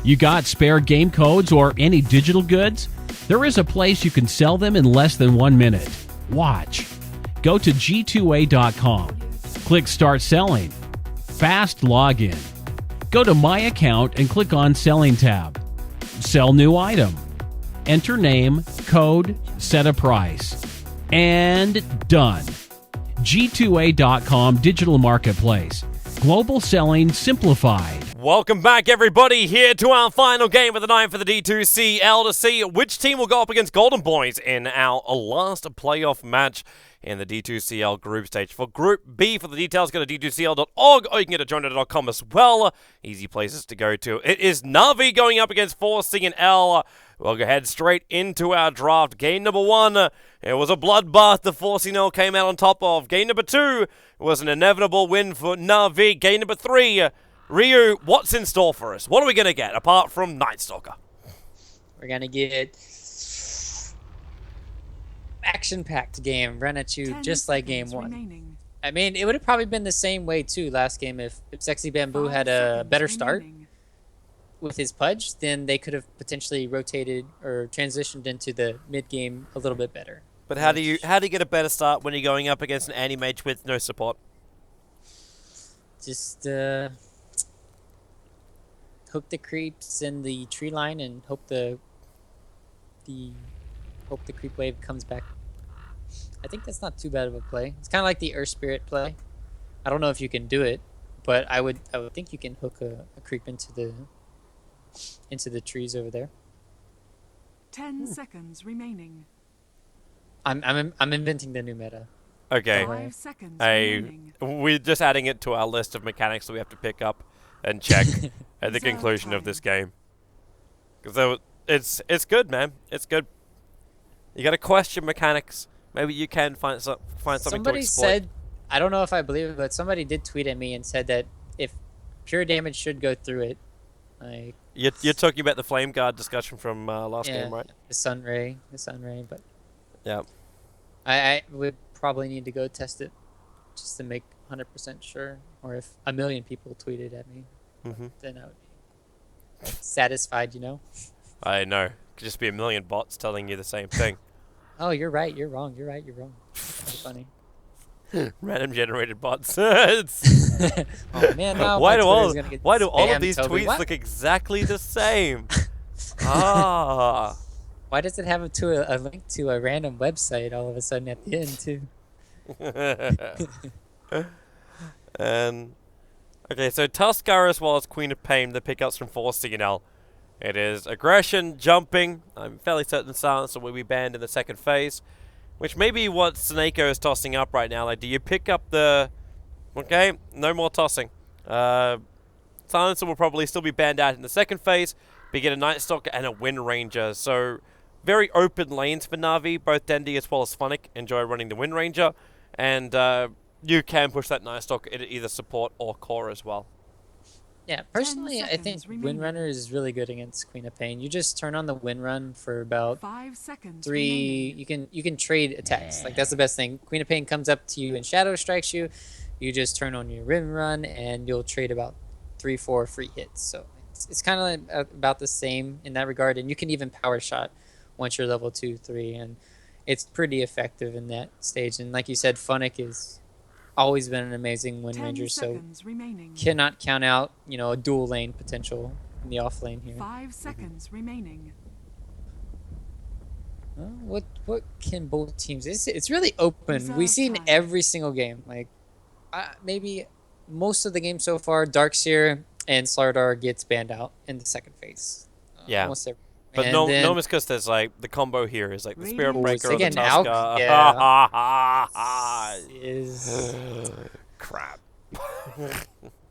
You got spare game codes or any digital goods? There is a place you can sell them in less than 1 minute. Watch. Go to D2A.com. Click Start Selling. Fast login. Go to My Account and click on Selling tab. Sell new item. Enter name, code, set a price. And done. G2A.com Digital Marketplace. Global selling simplified. Welcome back, everybody, here to our final game of the night for the D2CL to see which team will go up against Golden Boys in our last playoff match in the D2CL group stage. For Group B, for the details, go to d2cl.org, or you can get to joiner.com as well. Easy places to go to. It is Navi going up against 4C and L. We'll go head straight into our draft. Game number 1, it was a bloodbath the 4C and L came out on top of. Game number 2, it was an inevitable win for Navi. Game number 3, Ryu, what's in store for us? What are we going to get, apart from Night Stalker? We're going to get action-packed game, run at you just like game 1. Remaining. I mean, it would have probably been the same way, too, last game. If Sexy Bamboo had a better start with his Pudge, then they could have potentially rotated or transitioned into the mid-game a little bit better. But how do you get a better start when you're going up against an anti-mage with no support? Just hook the creeps in the tree line and hope the creep wave comes back. I think that's not too bad of a play. It's kind of like the Earth Spirit play. I don't know if you can do it, but I would think you can hook a creep into the trees over there. 10 seconds remaining. I'm inventing the new meta. Okay. 5 seconds remaining. We're just adding it to our list of mechanics that we have to pick up and check at the conclusion of this game. Because it's good, man. It's good. You got to question mechanics. Maybe you can find something to exploit. Somebody said, I don't know if I believe it, but somebody did tweet at me and said that if pure damage should go through it, like you're talking about the Flame Guard discussion from last game, right? The Sun Ray, but yeah, I would probably need to go test it just to make 100% sure. Or if a million people tweeted at me, then I would be satisfied, you know? I know. Could just be a million bots telling you the same thing. Oh, you're right. You're wrong. You're right. You're wrong. That's funny. Random generated bots. Oh man, now why do all spammed, of these Toby. tweets What? look exactly the same? Ah. Why does it have a link to a random website all of a sudden at the end too? And okay, so Tuskar as well as Queen of Pain, the pickups from 4C and L. It is aggression, jumping. I'm fairly certain Silencer will be banned in the second phase, which may be what Snako is tossing up right now. Like, do you pick up the... Okay, no more tossing. Silencer will probably still be banned out in the second phase, but you get a Night Stalker and a Wind Ranger. So, very open lanes for Na'Vi. Both Dendi as well as Phonic enjoy running the Wind Ranger. And you can push that Night Stalker into either support or core as well. Yeah, personally, I think Windrunner is really good against Queen of Pain. You just turn on the Windrun for about 5 seconds 3. remaining. You can trade attacks. Like that's the best thing. Queen of Pain comes up to you and shadow strikes you. You just turn on your Windrun and you'll trade about 3-4 free hits. So it's kind of about the same in that regard. And you can even power shot once you're level 2-3, and it's pretty effective in that stage. And like you said, Phonic is always been an amazing Wind 10 Ranger, so seconds remaining. cannot count out, you know, a dual lane potential in the off lane here. 5 seconds remaining. What can both teams? It's really open. Reserve We've seen time. every single game. Like maybe most of the game so far, Darkseer and Slardar gets banned out in the second phase. Yeah. Almost every. But And no, then- no, because there's like the combo here is like the Spirit Ooh, Breaker or the again, Alk, Tuskar. yeah. is Crap.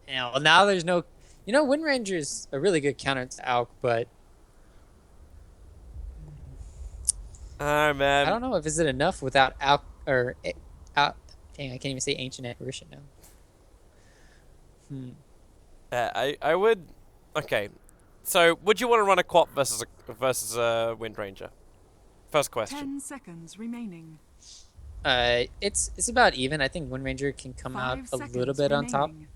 now there's no, you know, Wind Ranger is a really good counter to Alk, but Alright, man. I don't know if is it enough without Alk or Alk. Dang, I can't even say Ancient Apparition now. I would. Okay, so would you want to run a Quap versus a Wind Ranger? First question. 10 seconds remaining. It's about even. I think Wind Ranger can come out 5 a little bit on top. remaining.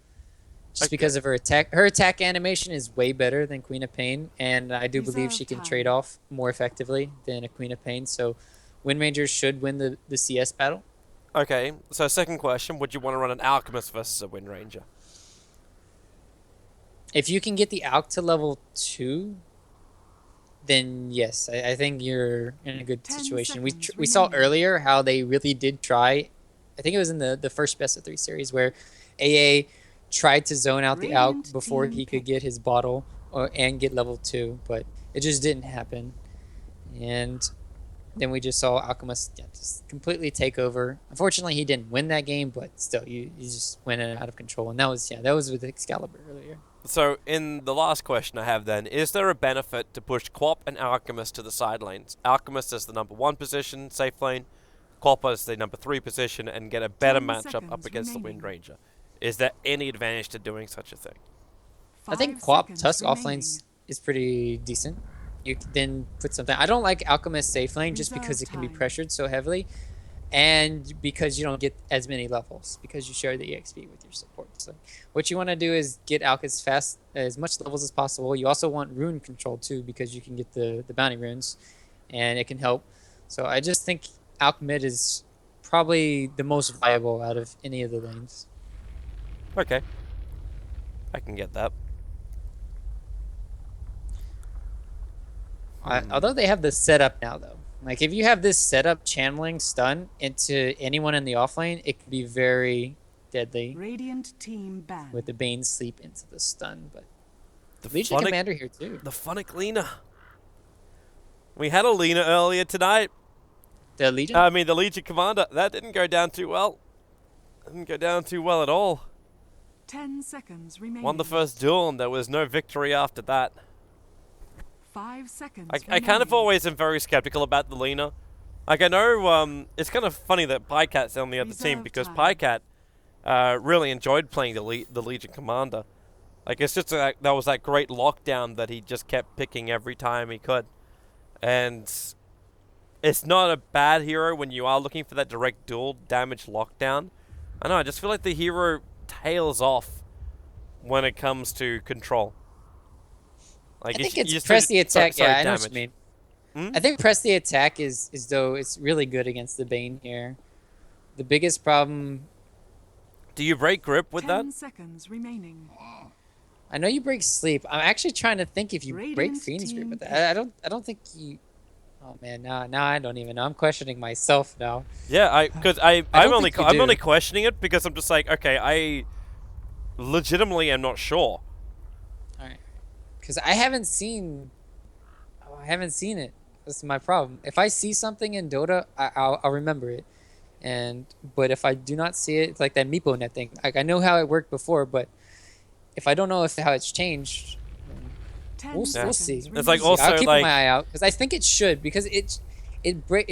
just Okay. because of her attack. Her attack animation is way better than Queen of Pain, and I do believe she can Reserve trade time. off more effectively than a Queen of Pain. So, Wind Ranger should win the CS battle. Okay, so second question, would you want to run an Alchemist versus a Wind Ranger? If you can get the Alk to level 2, then yes, I think you're in a good 10 situation. seconds We saw remaining. earlier how they really did try. I think it was in the first best of 3 series where AA tried to zone out the Alk Radiant before team he could pick. get his bottle and get level 2, but it just didn't happen. And then we just saw Alchemist just completely take over. Unfortunately, he didn't win that game, but still, you just went out of control. And that was with Excalibur earlier. So, in the last question I have then, is there a benefit to push Quap and Alchemist to the side lanes? Alchemist is the number 1 position, safe lane. Quap is the number 3 position, and get a better 10 matchup up seconds against the remaining. Wind Ranger. Is there any advantage to doing such a thing? I think 5 Quap seconds Tusk remaining. offlanes is pretty decent. You can then put something. I don't like Alchemist safe lane just because Reserve it can be time. pressured so heavily, and because you don't get as many levels because you share the EXP with your support. So what you want to do is get Alch as much levels as possible. You also want rune control too because you can get the bounty runes, and it can help. So I just think Alch mid is probably the most viable out of any of the lanes. Okay. I can get that. Although they have the setup now, though. Like, if you have this setup channeling stun into anyone in the offlane, it can be very deadly Radiant team ban. with the Bane sleep into the stun. But The Legion Phonic- Commander here, too. The Phonic Lina. We had a Lina earlier tonight. The Legion? I mean, the Legion Commander. That didn't go down too well. Didn't go down too well at all. 10 seconds remaining. Won the first duel, and there was no victory after that. 5 seconds I kind of remaining. always am very skeptical about the Lina. Like, I know it's kind of funny that Pycat's on the other team Reserve because time. Pycat really enjoyed playing the Legion Commander. Like, it's just that was that great lockdown that he just kept picking every time he could. And it's not a bad hero when you are looking for that direct dual damage lockdown. I know, I just feel like the hero tails off when it comes to control. Like, I think you it's just press do the attack. sorry, Yeah, I know what you damage. mean. Hmm? I think press the attack is though it's really good against the Bane here. The biggest problem, Do you break grip with 10 that? seconds remaining. I know you break sleep. I'm actually trying to think if you break Radiant Fiend's Grip team with that. I don't think you. Oh man, now I don't even know. I'm questioning myself now. Yeah, I'm don't only think you I'm only do. questioning it because I'm just like, okay, I legitimately am not sure. All right, because I haven't seen. Oh, I haven't seen it. That's my problem. If I see something in Dota, I'll remember it. But if I do not see it, it's like that Meepo net thing. Like I know how it worked before, but if I don't know how it's changed, 10 we'll seconds see. remaining. It's like We'll see. I'll also, keep like- my eye out because I think it should because it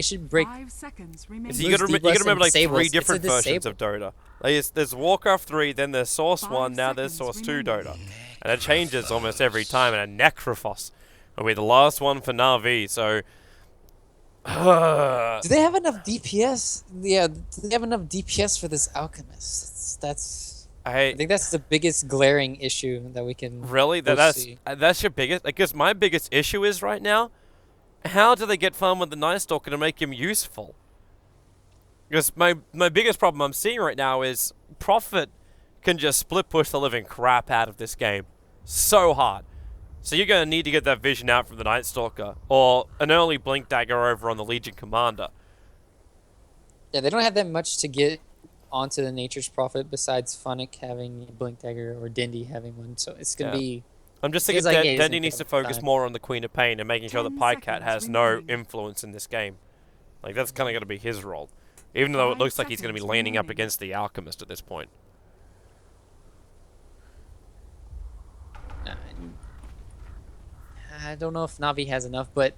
should break. 5 seconds remaining. So you Boost, gotta, you debuffs, gotta and remember like disables. 3 It's a different versions of Dota. Like there's Warcraft 3, then there's Source 5 1, now there's seconds Source 2 remaining. Dota. And it changes almost every time, and a Necrophos will be the last one for Na'Vi, so... Do they have enough DPS? Yeah, do they have enough DPS for this Alchemist? That's I think that's the biggest glaring issue that we can Really? both see. That's your biggest... I guess my biggest issue is right now, how do they get fun with the Night Stalker to make him useful? Because my biggest problem I'm seeing right now is Prophet can just split push the living crap out of this game. So hard. So you're going to need to get that vision out from the Night Stalker, or an early Blink Dagger over on the Legion Commander. Yeah, they don't have that much to get onto the Nature's Prophet besides Phonic having a Blink Dagger or Dindy having one. So it's gonna Yeah. be. I'm just Feels thinking like that it Dendy isn't needs to gonna focus time. more on the Queen of Pain and making sure that 10 Pycat seconds has no remaining. influence in this game. Like, that's kind of going to be his role. Even though it 5 looks like he's going to be seconds leaning up remaining. against the Alchemist at this point. I don't know if Navi has enough, but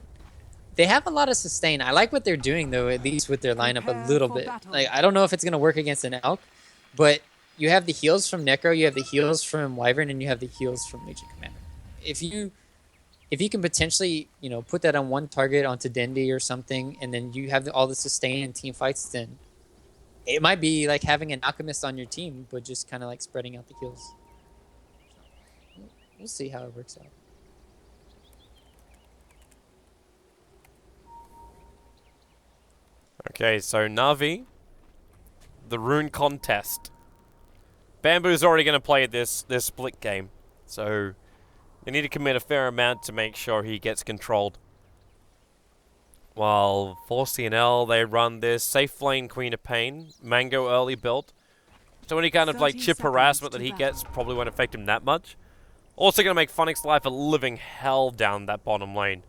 they have a lot of sustain. I like what they're doing though, at least with their lineup a Prepare little for bit. battle. Like I don't know if it's gonna work against an Elk, but you have the heals from Necro, you have the heals from Wyvern, and you have the heals from Legion Commander. If you can potentially, put that on one target onto Dendi or something, and then you have all the sustain and team fights, then it might be like having an Alchemist on your team, but just kind of like spreading out the heals. We'll see how it works out. Okay, so Na'Vi, the rune contest. Bamboo's already going to play this split game, so they need to commit a fair amount to make sure he gets controlled. While 4CNL, they run this safe lane Queen of Pain, Mango early build. So any kind of like 30 chip harassment that seconds he to gets battle. probably won't affect him that much. Also going to make Funnick's life a living hell down that bottom lane.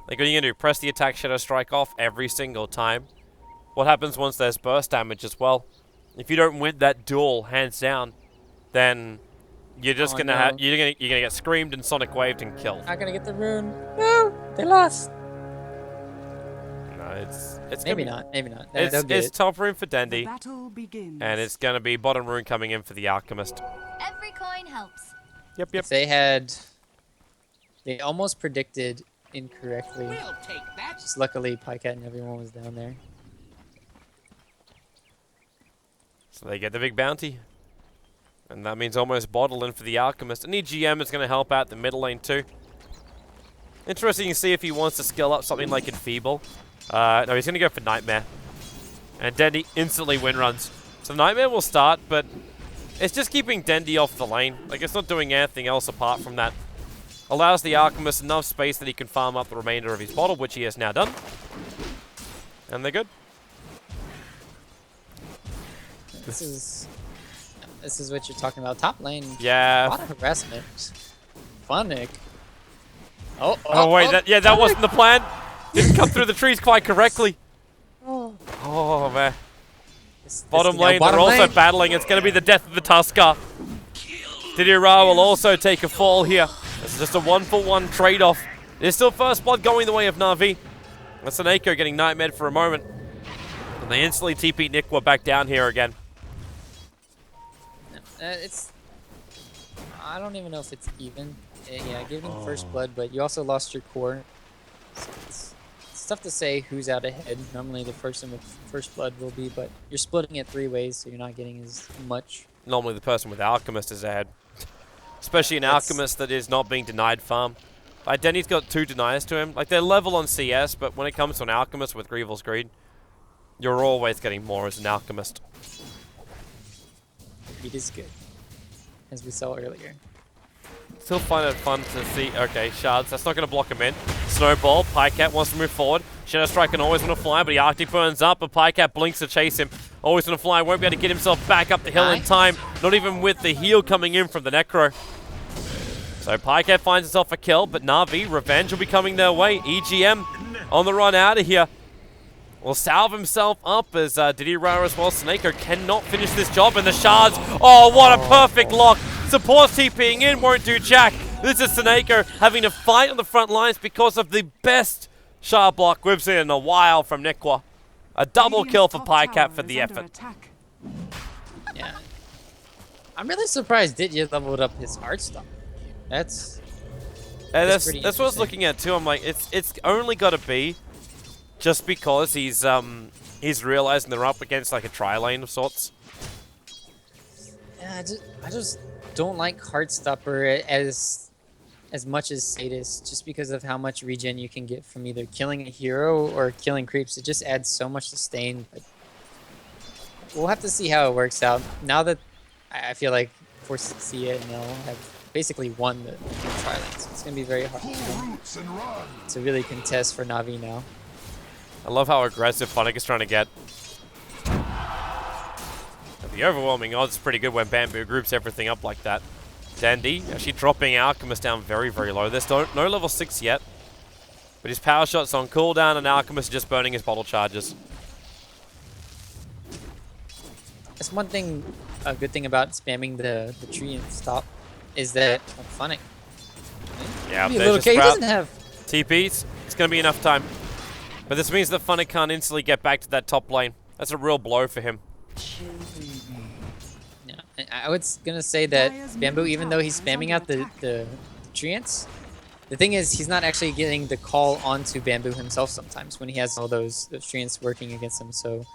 Like, what are you going to do? Press the attack Shadow Strike off every single time? What happens once there's burst damage as well? If you don't win that duel, hands down, then you're just gonna no. you're gonna get screamed and sonic waved and killed. Not gonna get the rune. No, they lost. No, it's Maybe gonna not. Maybe not. It's top rune for The Dendi, battle begins. and it's gonna be bottom rune coming in for the Alchemist. Every coin helps. Yep. If they almost predicted incorrectly. We'll take that. Just luckily, Pycat and everyone was down there. So they get the big bounty. And that means almost bottle in for the Alchemist. And EGM is going to help out the middle lane too. Interesting to see if he wants to skill up something like Enfeeble. No, he's going to go for Nightmare. And Dendi instantly win runs. So Nightmare will start, but it's just keeping Dendi off the lane. Like, it's not doing anything else apart from that. Allows the Alchemist enough space that he can farm up the remainder of his bottle, which he has now done. And they're good. This is what you're talking about. Top lane. A Yeah. lot of harassment. Funnick. Oh, Wait, that wasn't the plan. Didn't come through the trees quite correctly. Oh, man. Bottom lane, they're also battling. It's going to be the death of the Tusker. Didira will also take a fall here. This is just a 1-for-1 trade-off. There's still first blood going the way of Na'Vi. That's Saneko getting nightmared for a moment. And they instantly TP Nikwa back down here again. I don't even know if it's even. Yeah, give them first blood, but you also lost your core. So it's tough to say who's out ahead. Normally the person with first blood will be, but you're splitting it 3 ways, so you're not getting as much. Normally the person with Alchemist is ahead. Especially an Alchemist that is not being denied farm. Like, Denny's got 2 deniers to him. Like, they're level on CS, but when it comes to an Alchemist with Grievel's Greed, you're always getting more as an Alchemist. It is good, as we saw earlier. Still find it fun to see. Okay, Shards, that's not going to block him in. Snowball, Pycat wants to move forward. Shadow Strike can always want to fly, but the Arctic burns up, but Pycat blinks to chase him. Always want to fly, won't be able to get himself back up the hill in time, not even with the heal coming in from the Necro. So Pycat finds himself a kill, but Na'Vi, revenge will be coming their way. EGM on the run out of here. Will salve himself up as Didira as well. Snako cannot finish this job, and the Shards, oh, what a perfect lock. Supports TPing in, won't do jack. This is Snako having to fight on the front lines because of the best Shard block we've seen in a while from Nikwa. A double kill for Pycat for the effort. Yeah. I'm really surprised Ditya leveled up his Heartstone. That's That's pretty what I was interesting. looking at too. I'm like, it's only got to be just because he's realizing they're up against like a tri-lane of sorts. Yeah, I just don't like Heartstopper as much as Sadist, just because of how much regen you can get from either killing a hero or killing creeps. It just adds so much sustain. But we'll have to see how it works out. Now that I feel like 4CNL have basically won the tri-lane, so it's going to be very hard to really contest for Na'Vi now. I love how aggressive Funnick is trying to get. The overwhelming odds is pretty good when Bamboo groups everything up like that. Dandy actually dropping Alchemist down very, very low. There's no level 6 yet. But his power shot's on cooldown and Alchemist is just burning his bottle charges. That's one thing, a good thing about spamming the tree and stop is that Funnick. Yeah, Be a there's little your okay. He sprout. doesn't have. TPs, it's going to be enough time. But this means that Funnick can't instantly get back to that top lane. That's a real blow for him. Yeah, I was gonna say that Bamboo, even though he's spamming out the treants, the thing is he's not actually getting the call onto Bamboo himself sometimes when he has all those treants working against him. So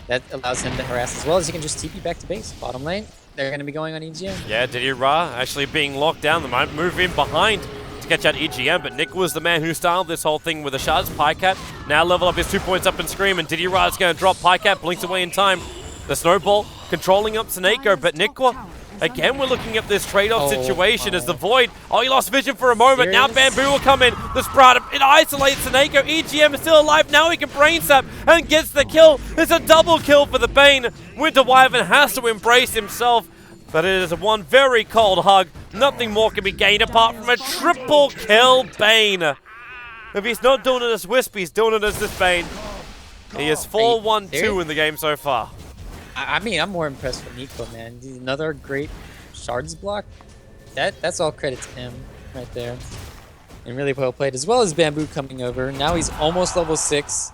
that allows him to harass as well as he can just TP back to base. Bottom lane, they're going to be going on EGM. Yeah, Diddy Ra actually being locked down. They might move in behind to catch out EGM, but Nick was the man who started this whole thing with the shards. Pycat now level up his 2 points up and Scream, and Diddy Ra is going to drop. Pycat blinks away in time. The snowball controlling up Snako, but Nikwa, again, we're looking at this trade-off situation as the Void. Oh, he lost vision for a moment. Serious? Now Bamboo will come in. The Sprite, it isolates Snako. EGM is still alive. Now he can brain sap and gets the kill. It's a double kill for the Bane. Winter Wyvern has to embrace himself, but it is one very cold hug. Nothing more can be gained apart from a triple kill Bane. If he's not doing it as Wisp, he's doing it as this Bane. He is 4-1-2 in the game so far. I mean, I'm more impressed with Nico, man. Another great shards block. That's all credit to him right there. And really well played, as well as Bamboo coming over. Now he's almost level 6.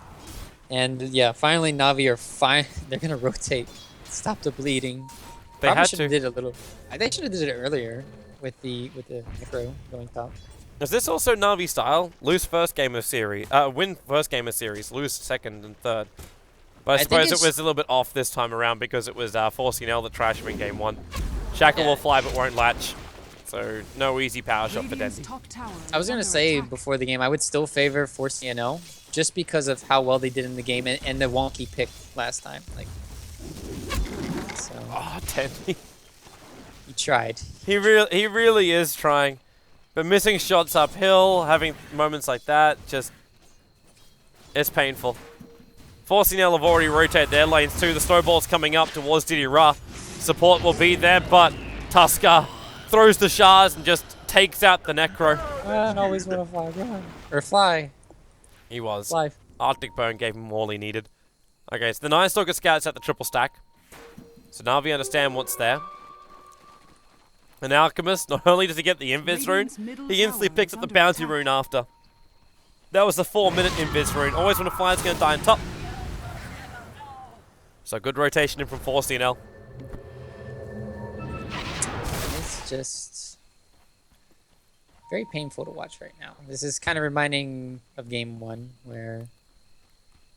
And yeah, finally Na'Vi are fine. They're going to rotate. Stop the bleeding. They Probably had should to. have did it a little. They should have did it earlier with the Necro going top. Is this also Na'Vi style? Lose first game of series, win first game of series, lose second and third. But I suppose it was a little bit off this time around because it was forcing L the trash in game 1. Shackle will fly but won't latch. So no easy power shot for Dendy. I was going to say before the game, I would still favor Force CNL just because of how well they did in the game and the wonky pick last time. Like, so Oh, Dendy. he tried. He really is trying. But missing shots uphill, having moments like that, just, it's painful. Forcing L have already rotated their lanes too. The snowball's coming up towards Diddy Ra. Support will be there, but Tusker throws the shards and just takes out the Necro. I always want to fly, run. Or fly. He was. Fly. Arctic Burn gave him all he needed. Okay, so the Nine Stalker scouts at the triple stack. So Na'Vi understand what's there. An Alchemist, not only does he get the Invis rune, he instantly picks up the Bounty rune after. That was the 4-minute Invis rune. Always when a flyer's going to die on top. So good rotation in from 4CNL. It's just very painful to watch right now. This is kind of reminding of game 1 where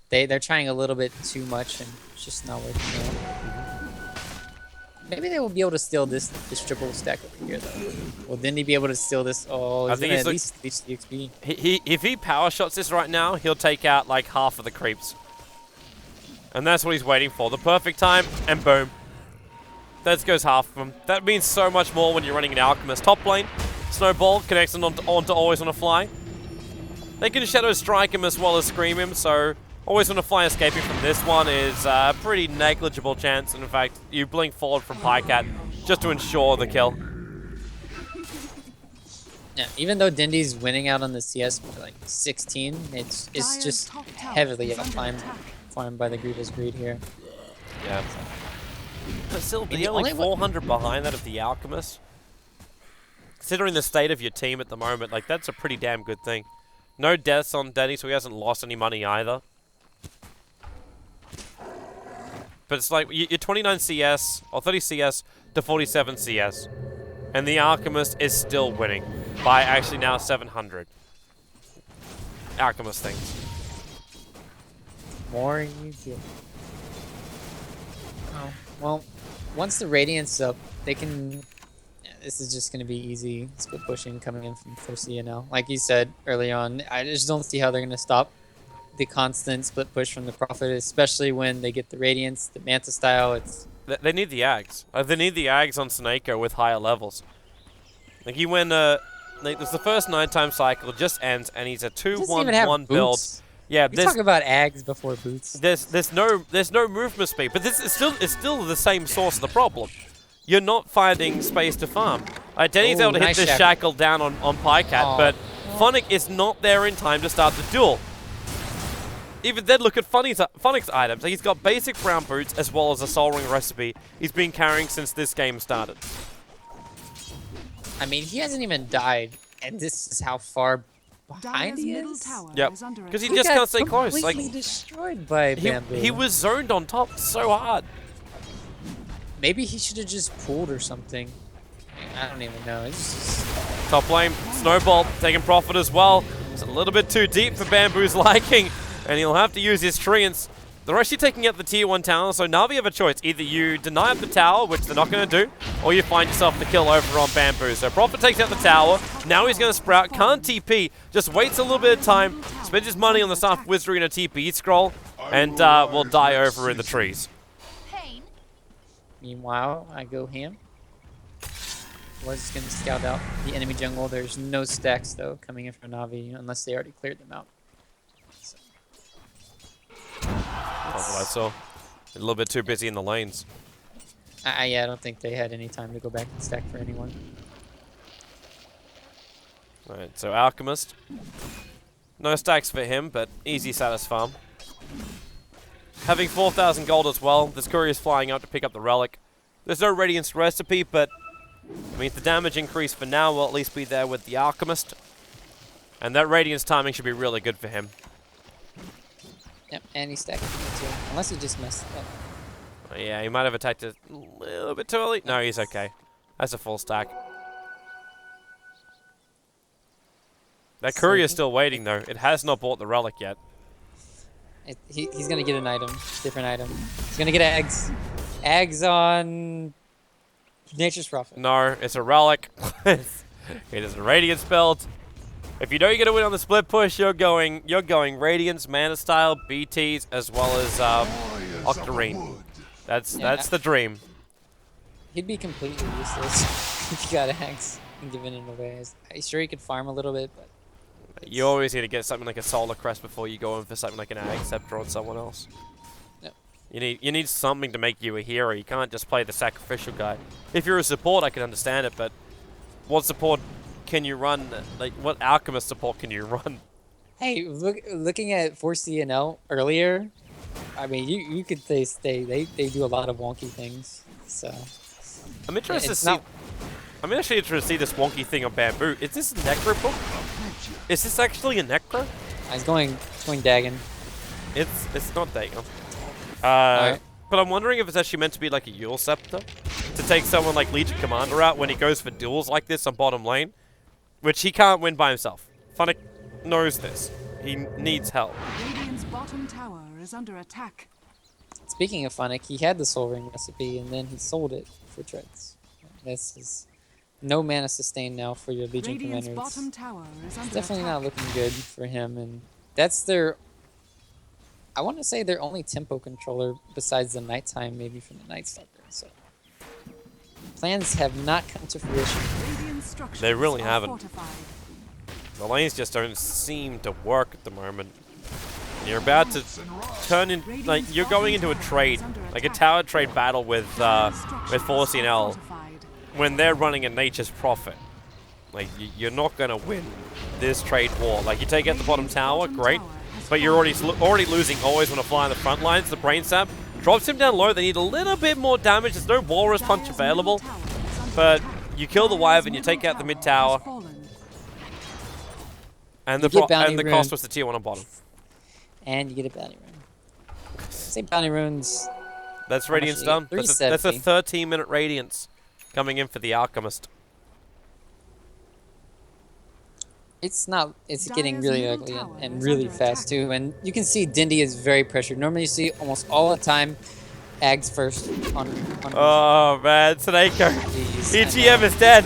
they're trying a little bit too much and it's just not working out. Maybe they will be able to steal this triple stack over here though. Will Dindy be able to steal this? Oh, he's gonna at least reach the XP. If he power shots this right now, he'll take out like half of the creeps. And that's what he's waiting for. The perfect time, and boom. That goes half of them. That means so much more when you're running an Alchemist. Top lane, Snowball connects onto Always on a Fly. They can Shadow Strike him as well as Scream him, so Always on a Fly escaping from this one is a pretty negligible chance. And in fact, you blink forward from Pycat just to ensure the kill. Yeah, even though Dindy's winning out on the CS by like 16, it's just heavily farmed by the Grievous Greed here. Yeah. But still, the only 400 behind that of the Alchemist. Considering the state of your team at the moment, like that's a pretty damn good thing. No deaths on Denny, so he hasn't lost any money either. But it's like, you're 29 CS, or 30 CS to 47 CS. And the Alchemist is still winning by actually now 700. Alchemist things. More you get. Oh, well, once the Radiant's up, they can... Yeah, this is just going to be easy split pushing coming in from 4CNL. Like you said early on, I just don't see how they're going to stop the constant split push from the Prophet, especially when they get the Radiance, the Manta style. It's They need the Ags. They need the Ags on Snako with higher levels. Like he went, the first 9-time cycle just ends, and he's a 2-1-1 build. Yeah, we talk about Ags before boots. There's no movement speed, but this is still the same source of the problem. You're not finding space to farm. Denny's able to hit this shackle down on Pycat, but Phonic is not there in time to start the duel. Even then, look at Phonic's items. He's got basic brown boots as well as a Soul Ring recipe he's been carrying since this game started. I mean, he hasn't even died, and this is how far behind he is. Yep, because he just can't stay close. Like completely destroyed by Bamboo. He was zoned on top so hard. Maybe he should have just pulled or something. I don't even know. It's just... Top lane, Snowball taking profit as well. It's a little bit too deep for Bamboo's liking, and he'll have to use his treants. They're actually taking out the tier 1 tower, so Na'Vi have a choice. Either you deny up the tower, which they're not going to do, or you find yourself the kill over on Bamboo. So Prophet takes out the tower. Now he's going to sprout. Can't TP. Just waits a little bit of time. Spends his money on the Staff Wizardry and a TP scroll. And will die over in the trees. Pain. Meanwhile, I go ham. Was going to scout out the enemy jungle. There's no stacks, though, coming in from Na'Vi, unless they already cleared them out. So. That's what I saw. A little bit too busy in the lanes. Yeah, I don't think they had any time to go back and stack for anyone. Alright, so Alchemist. No stacks for him, but easy status farm. Having 4,000 gold as well. This courier is flying out to pick up the relic. There's no Radiance recipe, but I mean, the damage increase for now will at least be there with the Alchemist. And that Radiance timing should be really good for him. Yep, and he's stacking too. Unless he just messed up. Yeah, he might have attacked it a little bit too early. No, he's okay. That's a full stack. That courier is still waiting, though. It has not bought the relic yet. He's going to get an item. Different item. He's going to get eggs. Eggs on Nature's Prophet. No, it's a relic. It is a Radiance build. If you know you're going to win on the split push, you're going Radiance, Mana Style, BTs, as well as Octarine. That's the dream. He'd be completely useless if you got eggs and giving it away. I'm sure he could farm a little bit, but you always need to get something like a Solar Crest before you go in for something like an Ag Scepter on someone else. Yep. You need something to make you a hero. You can't just play the sacrificial guy. If you're a support, I can understand it, but what support can you run? Like, what Alchemist support can you run? Hey, looking at 4CNL earlier, I mean, you could say they do a lot of wonky things. So I'm interested to see. I'm actually interested to see this wonky thing on Bamboo. Is this a Necro book? Is this actually a Necro? He's going Dagon. It's not Dagon. Right. But I'm wondering if it's actually meant to be like a Yule Scepter to take someone like Legion Commander out when he goes for duels like this on bottom lane, which he can't win by himself. Funnick knows this. He needs help. Radiant's bottom tower is under attack. Speaking of Funnick, he had the Soul Ring recipe and then he sold it for treads. This is no mana sustain now for your Legion Radiant's Commander. bottom tower is under Definitely attack. not looking good for him, and that's their. I want to say their only tempo controller besides the nighttime, maybe from the Night Stalker. So plans have not come to fruition. Radiant structures They really are haven't. fortified. The lanes just don't seem to work at the moment. You're about to turn in, like, you're going into a trade, like a tower trade battle with 4CNL when they're running a Nature's Prophet. Like, you're not going to win this trade war. Like, you take out the bottom tower, great, but you're already losing always when to fly on the front lines. The Brain Sap drops him down low. They need a little bit more damage. There's no Walrus Punch available, but you kill the Wyvern, you take out the mid tower, and the cost was the tier 1 on bottom. And you get a bounty rune. Say bounty runes. That's Radiance done. That's a 13-minute Radiance coming in for the Alchemist. It's getting really ugly and really fast too. And you can see Dindy is very pressured. Normally you see almost all the time Ags first on Oh man, Snako. EGM is dead.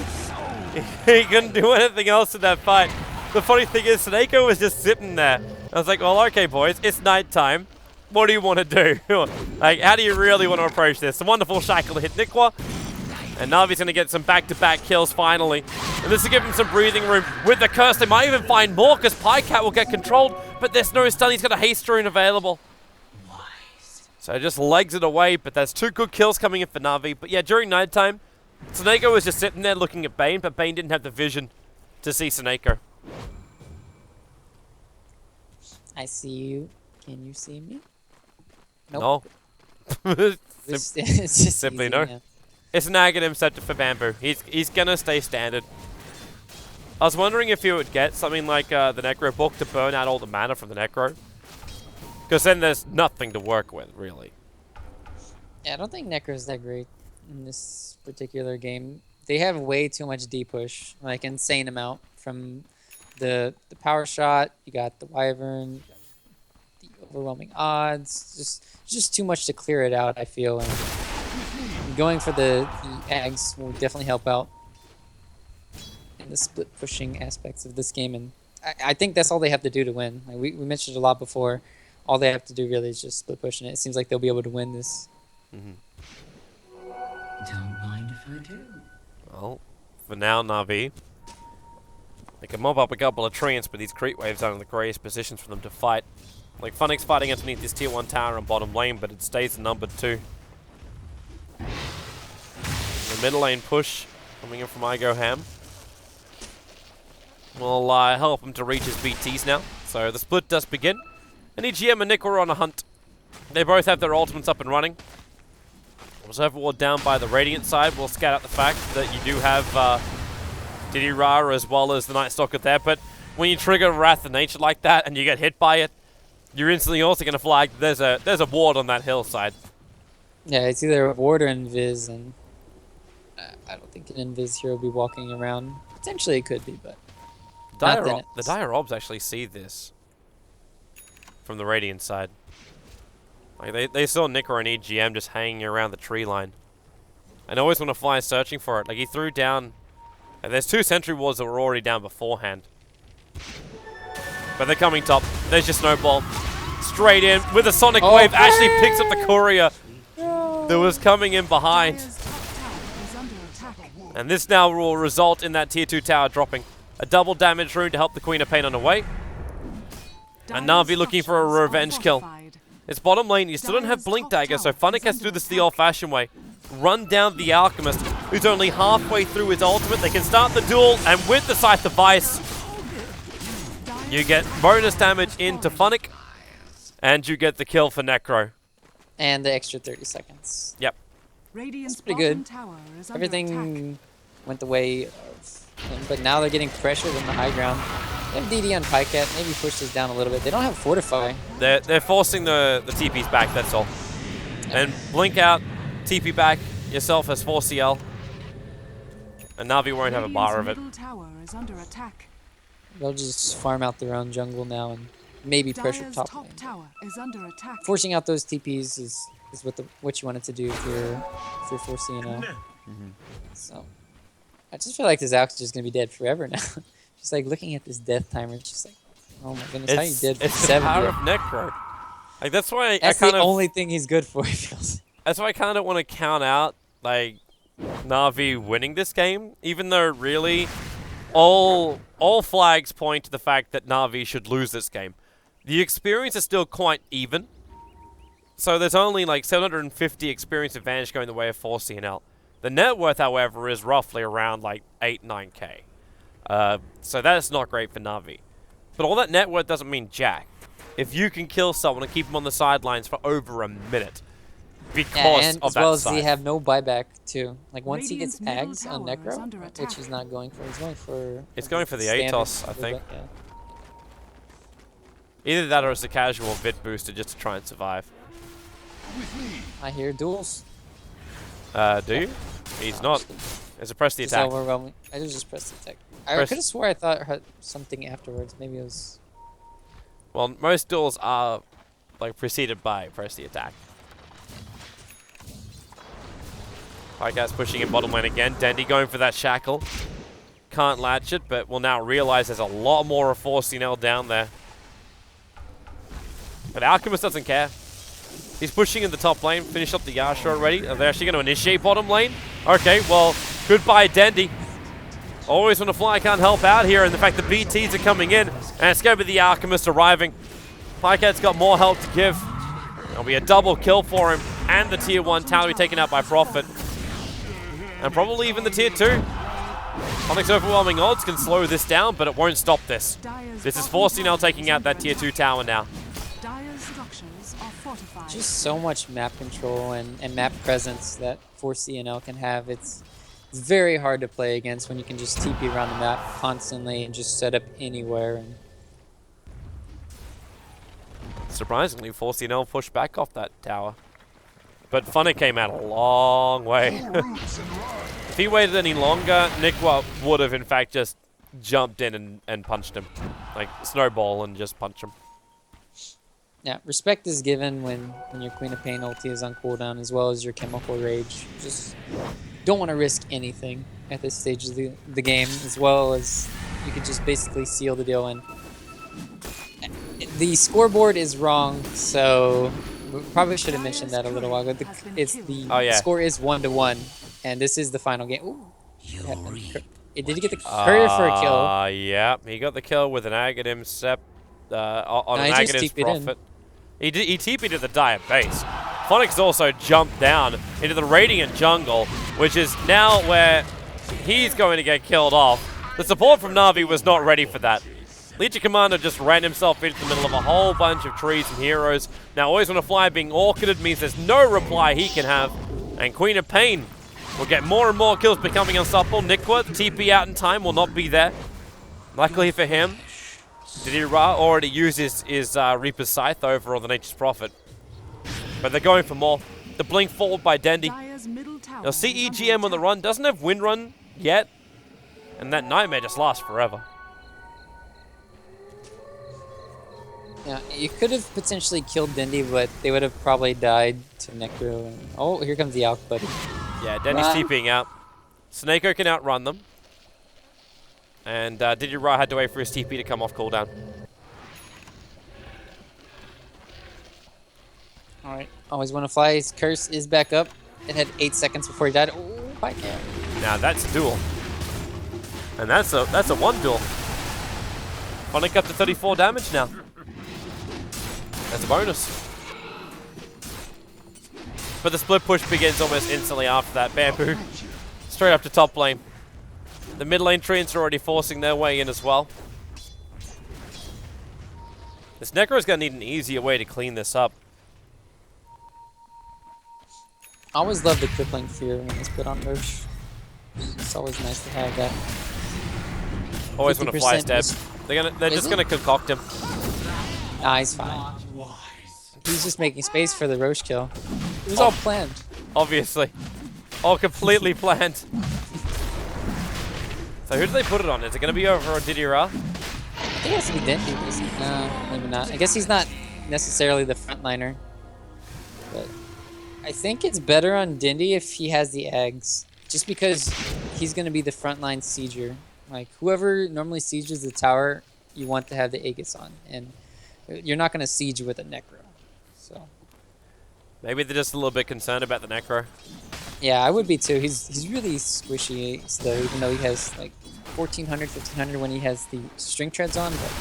He couldn't do anything else in that fight. The funny thing is, Snako was just sitting there. I was like, well, okay, boys, it's nighttime. What do you want to do? Like, how do you really want to approach this? The wonderful Shackle to hit Nikwa. And Navi's going to get some back-to-back kills finally. And this will give him some breathing room. With the curse, they might even find more because Pycat will get controlled. But there's no stun. He's got a haste rune available. So just legs it away. But there's 2 good kills coming in for Navi. But yeah, during nighttime, Snako was just sitting there looking at Bane. But Bane didn't have the vision to see Snako. I see you. Can you see me? Nope. No. It's just Simply easy, no. yeah. It's an Aghanim Scepter for Bamboo. He's gonna stay standard. I was wondering if you would get something like the Necro book to burn out all the mana from the Necro. Because then there's nothing to work with, really. Yeah, I don't think Necro's that great in this particular game. They have way too much D-push, like insane amount from the power shot. You got the Wyvern, the overwhelming odds. Just too much to clear it out, I feel. And going for the Ags will definitely help out in the split pushing aspects of this game. And I think that's all they have to do to win. Like we mentioned a lot before. All they have to do really is just split push, and it seems like they'll be able to win this. Don't mind if I do. Well, for now, Na'Vi. They can mob up a couple of treants, but these creep waves aren't in the greatest positions for them to fight. Like, Funnick's fighting underneath this tier 1 tower on bottom lane, but it stays in number 2. The middle lane push coming in from Ham will help him to reach his BTs now. So the split does begin. And EGM and Nick are on a hunt. They both have their ultimates up and running. Observer Ward down by the Radiant side. We'll scout out the fact that you do have Diddy Ra as well as the Night Stalker there. But when you trigger Wrath of Nature like that and you get hit by it, you're instantly also going to flag there's a ward on that hillside. Yeah, it's either a ward or Invis, and I don't think an Invis here will be walking around. Potentially it could be, but the Dire Obs actually see this from the Radiant side. Like they saw Nicker and EGM just hanging around the tree line. And always want to fly searching for it. Like he threw down... there's 2 sentry wards that were already down beforehand. But they're coming top. There's your snowball. Straight in with a sonic wave. Actually picks up the courier that was coming in behind. And this now will result in that tier 2 tower dropping. A double damage rune to help the Queen of Pain on the way. And Na'Vi looking for a revenge kill. It's bottom lane. You still don't have Blink Dagger, so Funnick has to do this the old-fashioned way. Run down the Alchemist, who's only halfway through his ultimate. They can start the duel, and with the Scythe of Vice, you get bonus damage into Funnick, and you get the kill for Necro. And the extra 30 seconds. Yep. That's pretty good. Everything went the way of him, but now they're getting pressured on the high ground. They have DD on Pycat, maybe push this down a little bit. They don't have Fortify. They're forcing the TPs back, that's all. And blink out, TP back yourself as 4CL. And Na'Vi won't have a bar of it. They'll just farm out their own jungle now and maybe pressure top lane. Forcing out those TPs is what you wanted to do if you're 4CL. So I just feel like this Alex is just gonna be dead forever now. Just like looking at this death timer, it's just like, oh my goodness, how you dead for 7 It's the power of Necro. Like that's why that's the only thing he's good for. It feels. That's why I kind of want to count out like Na'Vi winning this game, even though really all flags point to the fact that Na'Vi should lose this game. The experience is still quite even. So there's only like 750 experience advantage going the way of 4CL. The net worth, however, is roughly around like 8-9k. So that's not great for Na'Vi. But all that net worth doesn't mean jack. If you can kill someone and keep them on the sidelines for over a minute because of as well that as side. they have no buyback too. Like once he gets Ags on Necro, which he's not going for, he's going for... It's going for the Atos, I think. Yeah. Either that or it's a casual vid booster just to try and survive. I hear duels. Do you? He's not. It's a press the attack. Overwhelming. I just pressed the attack. I could have swore I thought I heard something afterwards. Maybe it was... Well, most duels are like preceded by press the attack. Pycat's pushing in bottom lane again. Dendy going for that shackle. Can't latch it, but will now realize there's a lot more of 4CL down there. But Alchemist doesn't care. He's pushing in the top lane. Finish up the Yasha already. Are they actually going to initiate bottom lane? Okay, well, goodbye, Dendy. Always want to fly, can't help out here. And the fact the BTs are coming in. And it's going to be the Alchemist arriving. Pycat's got more help to give. There'll be a double kill for him. And the tier 1 tower will be taken out by Prophet. And probably even the tier 2. Onyx overwhelming odds can slow this down, but it won't stop this. This is 4CL taking out that tier 2 tower now. Just so much map control and map presence that 4CL can have. It's very hard to play against when you can just TP around the map constantly and just set up anywhere. And surprisingly, 4CL pushed back off that tower. But Funnick came out a long way. If he waited any longer, Nick would have in fact just jumped in and punched him. Like snowball and just punch him. Yeah, respect is given when your Queen of Pain ulti is on cooldown, as well as your Chemical Rage. Just don't want to risk anything at this stage of the game, as well as you could just basically seal the deal. And the scoreboard is wrong, so we probably should have mentioned that a little while ago. The score is 1-1, and this is the final game. Ooh, what happened? Did he get the courier for a kill? Yeah, he got the kill with an Aghanim Sept on an he just Aghanim's TP'd in. Prophet. He TP'd to the Dire base. Phoenix also jumped down into the Radiant jungle, which is now where he's going to get killed off. The support from Na'Vi was not ready for that. Legion Commander just ran himself into the middle of a whole bunch of trees and heroes. Now Always Wanna Fly being orchided means there's no reply he can have. And Queen of Pain will get more and more kills, becoming unstoppable. Nikwa, the TP out in time, will not be there. Luckily for him, Didira already used his Reaper's Scythe over on the Nature's Prophet. But they're going for more. The blink forward by Dendi. Now CEGM on the run, doesn't have Wind Run yet. And that Nightmare just lasts forever. Yeah, you could have potentially killed Dendi, but they would have probably died to Necro. And, oh, here comes the Alk buddy. Yeah, Dendi's TPing out. Snako can outrun them. And Didira had to wait for his TP to come off cooldown. Alright, Always Wanna Fly. His curse is back up. It had 8 seconds before he died. Oh, bike cam. Now that's a duel. And that's a 1 duel. Phonic up to 34 damage now. That's a bonus. But the split push begins almost instantly after that. Bamboo straight up to top lane. The mid lane treants are already forcing their way in as well. This Necro is going to need an easier way to clean this up. I always love the crippling fear when it's put on Roche. It's always nice to have that. Always Want to Fly stab. They're just gonna concoct him. Nah, he's fine. He's just making space for the Roche kill. It was all planned. Obviously. All completely planned. So who do they put it on? Is it going to be over on Didira? I think it has to be Dendi. No, maybe not. I guess he's not necessarily the frontliner. But I think it's better on Dendi if he has the eggs. Just because he's going to be the frontline sieger. Like, whoever normally sieges the tower, you want to have the Aegis on. And you're not going to siege with a Necro. So maybe they're just a little bit concerned about the Necro. yeah, I would be too. He's really squishy still, even though he has like 1400, 1500 when he has the string treads on. But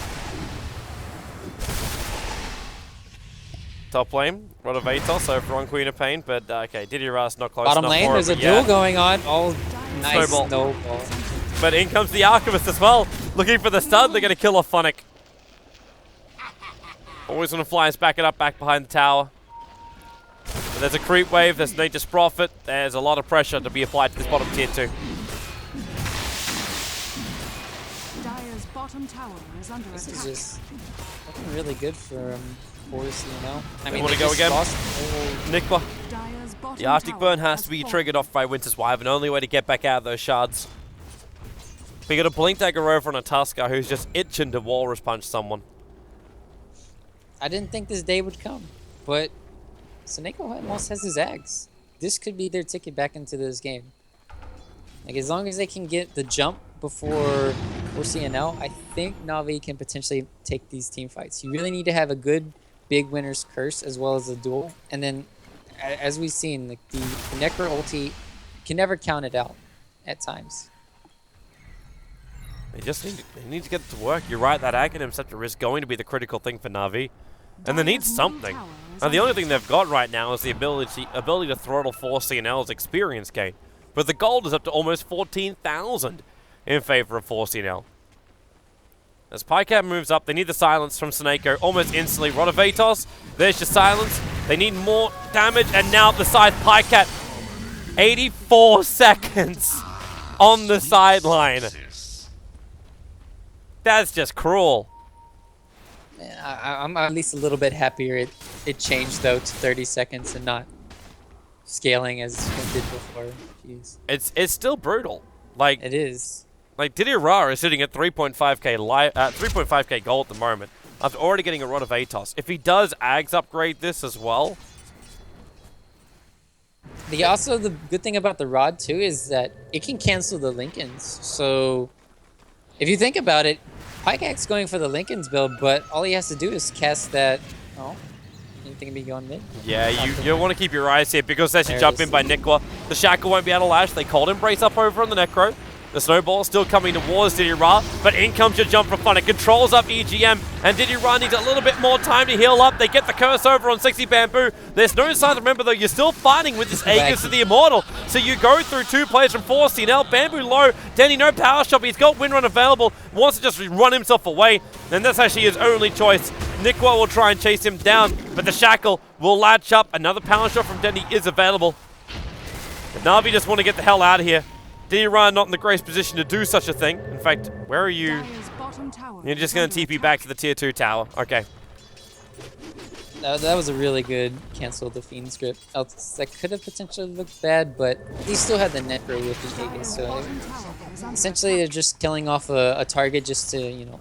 top lane, Rod of Atos over on Queen of Pain, but okay, Didira's not close bottom enough lane, for there's it, a duel going on. Oh, nice Snowball. snowball. But in comes the Alchemist as well, looking for the stun. They're going to kill off Phonic. Always Want to Fly is backing up back behind the tower. But there's a creep wave, there's Nature's Prophet. There's a lot of pressure to be applied to this bottom tier 2. Dire's bottom tower is under This attack. is just looking really good for Force, you know. I mean, wanna they go just again? lost- Nikwa. Dire's bottom The Arctic tower Burn has to be fallen. triggered off by Winter's Wyvern. Only way to get back out of those shards. We got a Blink Dagger over on a Tusker who's just itching to Walrus Punch someone. I didn't think this day would come, but Seneko almost has his eggs. This could be their ticket back into this game. Like, as long as they can get the jump before CNL, I think Na'Vi can potentially take these team fights. You really need to have a good big winner's curse as well as a duel. And then, as we've seen, like the Necro ulti can never count it out at times. They need to get it to work. You're right, that Aghanim Scepter is going to be the critical thing for Na'Vi. And they need something. Now, the only thing they've got right now is the ability to throttle 4CNL's experience gain. But the gold is up to almost 14,000 in favor of 4CNL. As Pycap moves up, they need the silence from Seneko almost instantly. Rod of Atos, there's your silence. They need more damage, and now the side Pycat. 84 seconds on the sideline. That's just cruel. I'm at least a little bit happier it changed, though, to 30 seconds and not scaling as it did before. Jeez. It's still brutal. Like It is. Didira is sitting at 3.5k 3.5k gold at the moment. after already getting a rod of ATOS. If he does Ags upgrade this as well. The good thing about the rod too is that it can cancel the Lincolns. So if you think about it, Pyke's going for the Lincolns build, but all he has to do is cast that. Oh, anything to be going mid? Yeah, you want to keep your eyes here because as you There jump it in is. by Nikwa, the Shackle won't be able to lash. They Cold Embrace up over on the Necro. The Snowball still coming towards Diddy Ra, but in comes your jump from Fun. It controls up EGM, and Diddy Ra needs a little bit more time to heal up. They get the curse over on 60 Bamboo. There's no sign. Remember, though, you're still fighting with this Aegis to the Immortal. So you go through 2 players from 4 CNL. Bamboo low. Denny, no power shot. He's got Windrun available. Wants to just run himself away, and that's actually his only choice. Nikwa will try and chase him down, but the Shackle will latch up. Another power shot from Denny is available. But Na'Vi just want to get the hell out of here. Diddy Ra not in the greatest position to do such a thing. In fact, where are you? You're just going to TP back to the tier 2 tower. Okay. That was a really good cancel the Fiend script. Else that could have potentially looked bad, but he still had the Necro with the Aegis. So essentially, they're just killing off a target just to, you know.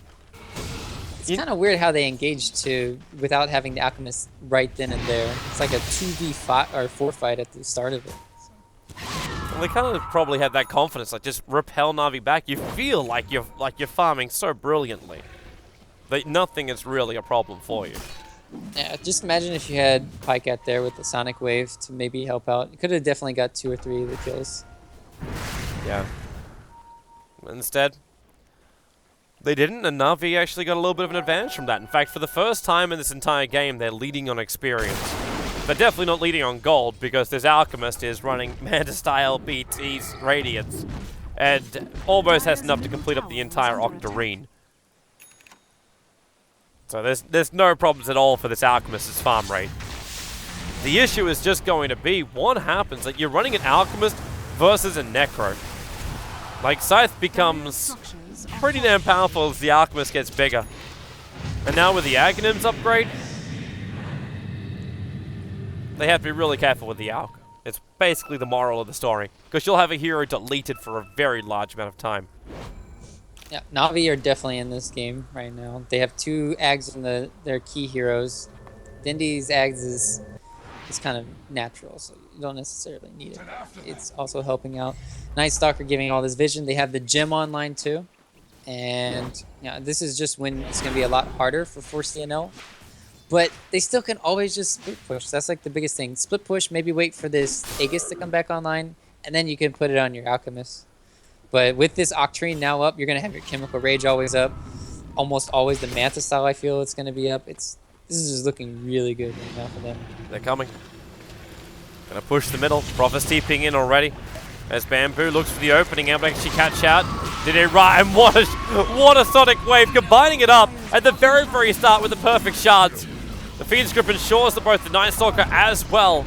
It's kind of weird how they engaged to without having the Alchemist right then and there. It's like a 2v5 or 4 fight at the start of it. Well, they kind of probably had that confidence, like just repel Na'Vi back. You feel like you're farming so brilliantly that nothing is really a problem for you. Yeah, just imagine if you had Pyke out there with the Sonic Wave to maybe help out. You could have definitely got 2 or 3 of the kills. Yeah. Instead, they didn't, and Na'Vi actually got a little bit of an advantage from that. In fact, for the first time in this entire game, they're leading on experience. They're definitely not leading on gold because this Alchemist is running Manta-style BT's Radiance and almost has enough to complete up the entire Octarine. So there's no problems at all for this Alchemist's farm rate. The issue is just going to be what happens. Like, you're running an Alchemist versus a Necro. Like, Scythe becomes pretty damn powerful as the Alchemist gets bigger. And now with the Aghanims upgrade, they have to be really careful with the Alch. It's basically the moral of the story. Because you'll have a hero deleted for a very large amount of time. Yeah, Na'Vi are definitely in this game right now. They have 2 Ags in their key heroes. Dindy's Ags is kind of natural, so you don't necessarily need it. It's also helping out. Night Stalker giving all this vision. They have the gem online too. And yeah, this is just when it's going to be a lot harder for 4CNL. But they still can always just split push. That's like the biggest thing. Split push, maybe wait for this Aegis to come back online, and then you can put it on your Alchemist. But with this Octarine now up, you're going to have your Chemical Rage always up. Almost always the Manta style, I feel it's going to be up. This is just looking really good right now for them. They're coming. Gonna push the middle. Prophet's TPing in already. As Bamboo looks for the opening, able to actually catch out. Did it right, and what a Sonic Wave, combining it up at the very, very start with the perfect shards. The Fiend Script ensures that both the Night Stalker as well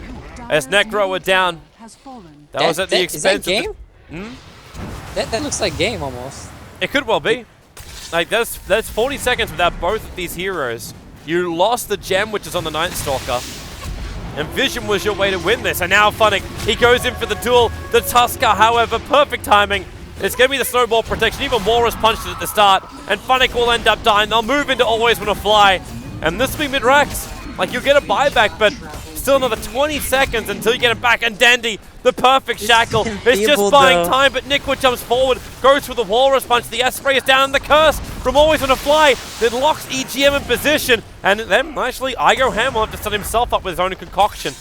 as Necro are down. That was at the expense is that game? of That looks like game almost. It could well be. Like, that's 40 seconds without both of these heroes. You lost the gem, which is on the Night Stalker. And Vision was your way to win this. And now Funnick, he goes in for the duel. The Tusker, however, perfect timing. It's going to be the Snowball protection. Even Walrus punched it at the start. And Funnick will end up dying. They'll move into Always Wanna Fly. And this will be mid-racks. Like, you'll get a buyback, but still another 20 seconds until you get it back. And Dandy, the perfect shackle, is just buying time. But Nikwa jumps forward, goes for the Walrus punch. The S-Spray is down, and the curse from Always Wanna Fly that locks EGM in position. And then, actually, Igo Ham will have to set himself up with his own concoction.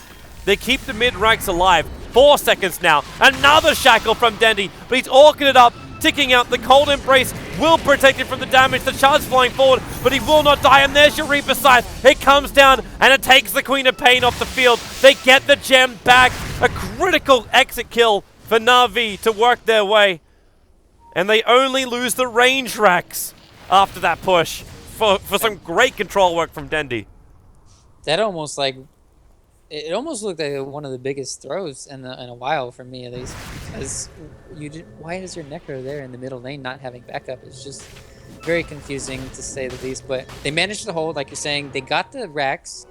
They keep the mid-ranks alive. 4 seconds now. Another shackle from Dandy, but he's orking it up, ticking out. The Cold Embrace will protect him from the damage. The charge flying forward, but he will not die. And there's your Reaper Scythe. It comes down, and it takes the Queen of Pain off the field. They get the gem back. A critical exit kill for Na'Vi to work their way. And they only lose the range racks after that push for some great control work from Dendy. That almost like... It almost looked like one of the biggest throws in a while for me, at least. Because why is your Necro there in the middle lane not having backup? It's just very confusing, to say the least. But they managed to hold, like you're saying. They got the racks,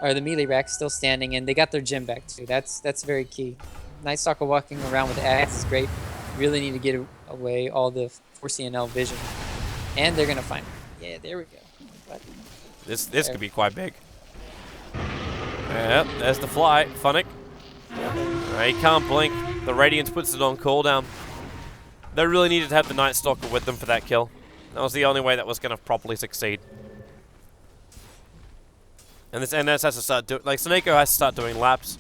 or the melee racks, still standing, and they got their gem back too. That's very key. Night Stalker walking around with the axe is great. Really need to get away all the 4CNL vision. And they're going to find it. Yeah, there we go. This could be quite big. Yep, there's the fly, Funnick. He can't blink. The Radiance puts it on cooldown. They really needed to have the Night Stalker with them for that kill. That was the only way that was going to properly succeed. And this NS has to start doing, like, Snako has to start doing laps.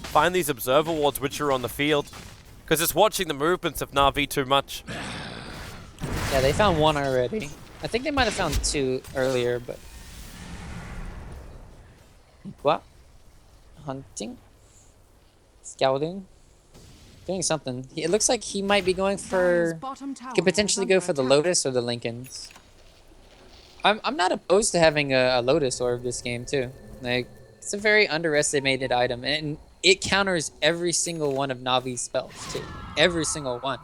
Find these observer wards which are on the field. Because it's watching the movements of Na'Vi too much. Yeah, they found one already. I think they might have found two earlier, but... What? Hunting? Scouting? Doing something. It looks like he might be going for... Could potentially go for the Lotus or the Lincolns. I'm not opposed to having a Lotus Orb this game too. Like, it's a very underestimated item, and it counters every single one of Navi's spells too. Every single one.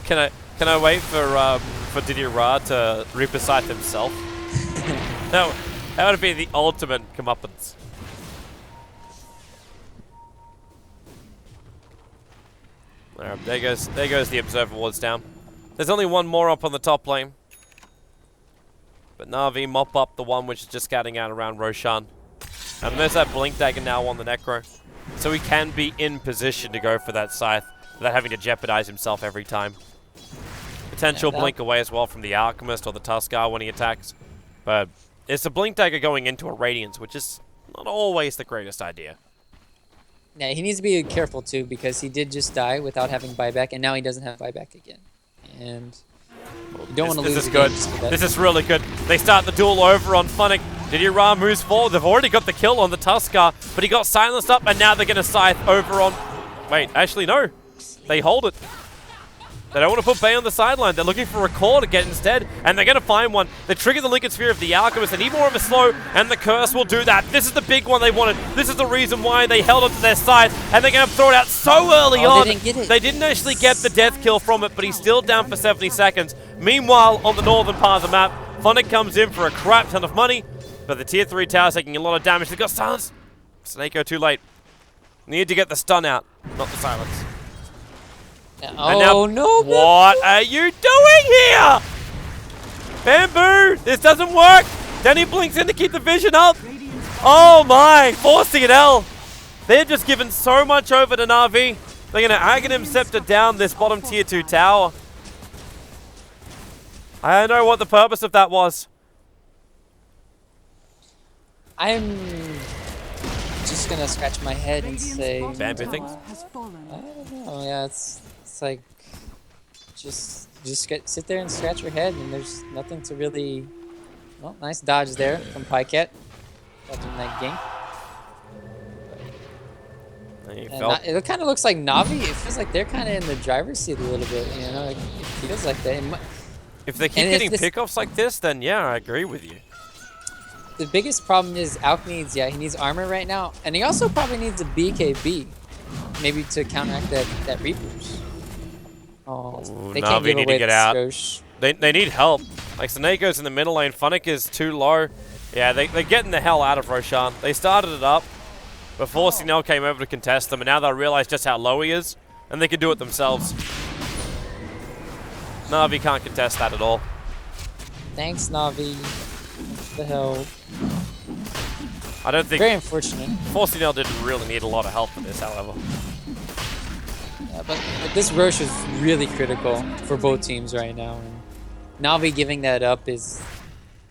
Can I wait for Didier Ra to Reaper Scythe himself? No, that would be the ultimate comeuppance. There goes the Observer Wards down. There's only one more up on the top lane. But Na'Vi mop up the one which is just scouting out around Roshan. And there's that Blink Dagger now on the Necro. So he can be in position to go for that Scythe without having to jeopardize himself every time. Potential blink away as well from the Alchemist or the Tuskar when he attacks. But it's a Blink Dagger going into a Radiance, which is not always the greatest idea. Yeah, he needs to be careful too, because he did just die without having buyback, and now he doesn't have buyback again. And you don't want to lose. This is good. This is really good. They start the duel over on Funnick. Didier Ra moves forward. They've already got the kill on the Tuskar, but he got silenced up, and now they're going to scythe over on... Wait, actually no. They hold it. They don't want to put Bay on the sideline. They're looking for a core to get instead, and they're going to find one. They trigger the Lincoln Sphere of the Alchemist. They need more of a slow, and the Curse will do that. This is the big one they wanted. This is the reason why they held onto their side, and they're going to throw it out so early on. They didn't get it. They didn't actually get the death kill from it, but he's still down for 70 seconds. Meanwhile, on the northern part of the map, Funnick comes in for a crap ton of money, but the tier 3 tower's taking a lot of damage. They got silenced. Snako too late. Need to get the stun out, not the silence. Oh no! What are you doing here? Bamboo! This doesn't work! Danny blinks in to keep the vision up! Oh my! Forcing it L! They've just given so much over to Na'Vi. They're gonna Aghanim Scepter down this bottom tier 2 tower. I don't know what the purpose of that was. I'm just gonna scratch my head and say... Bamboo things? I don't know, yeah, it's like... Just sit there and scratch your head, and there's nothing to really... Well, nice dodge there from Pycat. Dodging that gank. It kind of looks like Na'Vi. It feels like they're kind of in the driver's seat a little bit, you know? Like, it feels like that. If they keep getting pickoffs like this, then yeah, I agree with you. The biggest problem is Alk needs, he needs armor right now, and he also probably needs a BKB, maybe to counteract that Reapers. Oh, they can't give need away to get the out. Strosh. They need help. Like, Snako's in the middle lane, Funnick is too low. Yeah, they're getting the hell out of Roshan. They started it up before Sinel came over to contest them, and now they'll realize just how low he is, and they can do it themselves. Na'Vi can't contest that at all. Thanks, Na'Vi. What the hell? I don't think... Very unfortunate. Forcinel didn't really need a lot of help for this, however. Yeah, but this Roche is really critical for both teams right now. And Na'Vi giving that up is...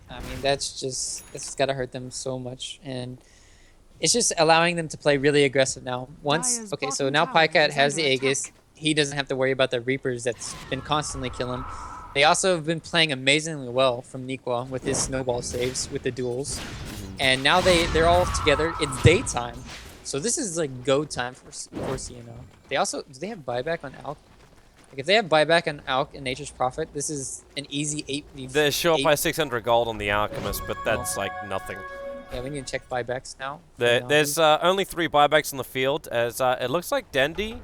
I mean, it's gotta hurt them so much. And it's just allowing them to play really aggressive now. Okay, so now Pycat has the Aegis. He doesn't have to worry about the Reapers that's been constantly killing him. They also have been playing amazingly well from Nikwa with his snowball saves with the duels. And now they're all together. It's daytime. So this is like go time for CNO. They also, do they have buyback on Alk? Like if they have buyback on Alk and Nature's Prophet, this is an easy 8v. They're short by 600 gold on the Alchemist, but that's like nothing. Yeah, we need to check buybacks now. There's only 3 buybacks on the field, as it looks like Dendi.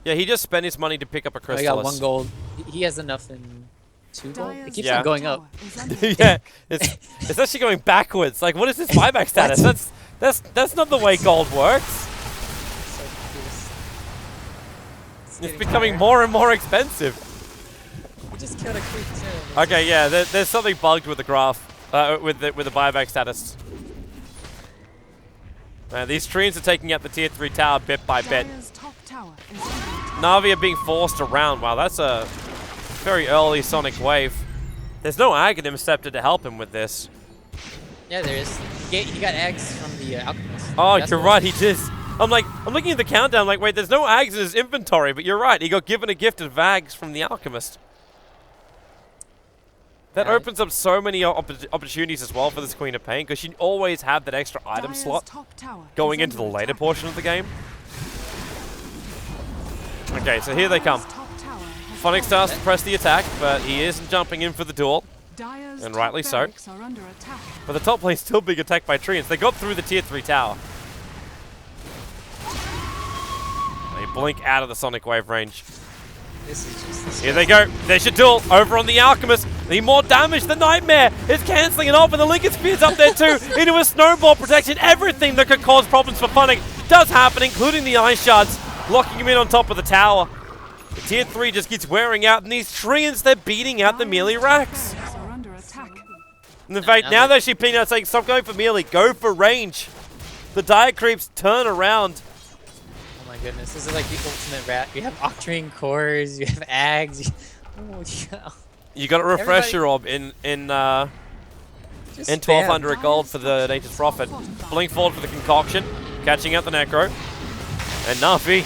Yeah, he just spent his money to pick up a Crystallis. He got 1 gold. He has enough in 2 gold. It keeps on going up. Yeah, it's actually going backwards. Like, what is this buyback status? That's not the way gold works. It's becoming more and more expensive. We just killed a creep too. Okay, yeah, there's something bugged with the graph. with the buyback status. These trees are taking out the tier 3 tower bit by bit. Dire's top tower is under attack. Na'Vi are being forced around. Wow, that's a very early Sonic Wave. There's no Aghanim Scepter to help him with this. Yeah, there is. He got eggs from the Alchemist. Oh, That's you're what- right, he did. I'm looking at the countdown, like, wait, there's no Ags in his inventory, but you're right, he got given a gift of Vags from the Alchemist. That Yeah. opens up so many opportunities as well for this Queen of Pain, because you always have that extra item Dire's slot top tower going is into the under later attack. portion of the game. Okay, so here they come. Dire's top tower has Phonic fallen. starts to press the attack, but he isn't jumping in for the duel. Dire's and top rightly so. barracks are under attack. But the top lane's still being attacked by Treants. They got through the tier 3 tower. They blink out of the Sonic Wave range. This is just. Here they go. There's your duel over on the Alchemist. Need more damage. The Nightmare is cancelling it off, and the Lincoln Spear's up there too. Into a snowball protection. Everything that could cause problems for Phonic does happen, including the Ice Shards, locking him in on top of the tower. The tier 3 just keeps wearing out, and these Treants, they're beating out the melee racks. Barracks are under attack. And in fact, now they're actually peeing out saying, stop going for melee, go for range. The Dire Creeps turn around. Oh my goodness, this is like the ultimate rat. You have Octarine cores, you have Ags. Oh, yeah. You got a refresher orb Just in spam. 1200 gold for the Nature's Prophet. Blink forward for the concoction, catching out the Necro. And Na'Vi,